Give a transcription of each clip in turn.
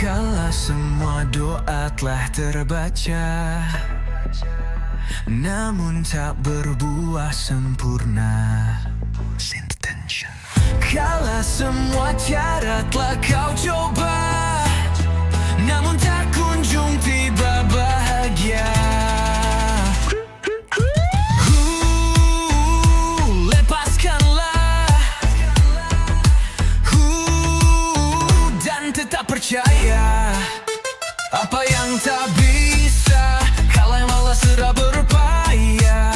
Kala semua doa telah terbaca, namun tak berbuah sempurna. Kala semua cara telah kau coba, namun tak kunjung tiba bahagia. Lepaskanlah dan tetap percaya. Apa yang tak bisa, kalau yang malah sudah berupaya,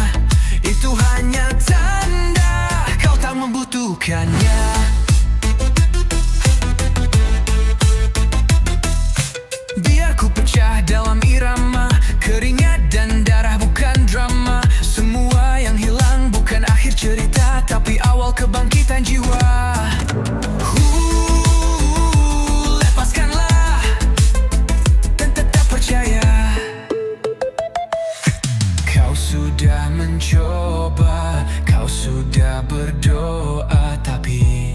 itu hanya tanda kau tak membutuhkannya. Biar ku pecah dalam irama, keringat dan darah bukan drama. Semua yang hilang bukan akhir cerita, tapi awal kebangkitan jiwa. Lepaskanlah dan tetap percaya. Kau sudah mencoba, kau sudah berdoa, tapi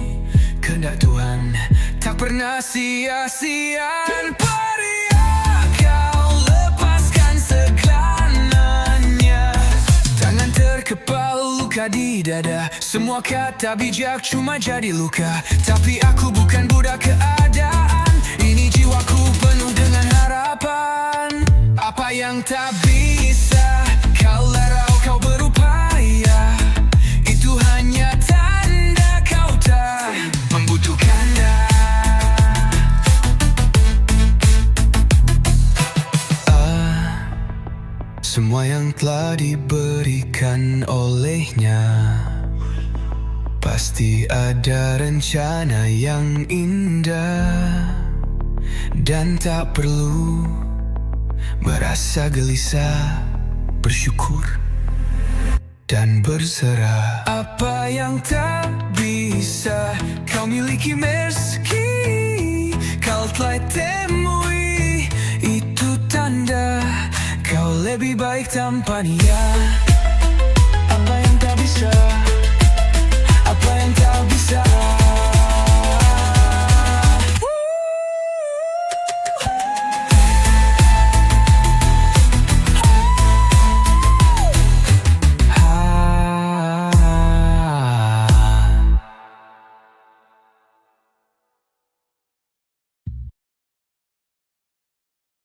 kehendak Tuhan tak pernah sia-sia. Pria, kau lepaskan segalanya. Tangan terkepal, luka di dada. Semua kata bijak cuma jadi luka. Tapi aku bukan budak keadaan. Ini jiwaku penuh dengan harapan. Apa yang tak bisa, kalau kau berupaya, itu hanya tanda kau tak membutuhkannya. Semua yang telah diberikan olehnya, pasti ada rencana yang indah. Dan tak perlu merasa gelisah, bersyukur dan berserah. Apa yang tak bisa kau miliki meski kau telah temui, itu tanda kau lebih baik tanpa dia.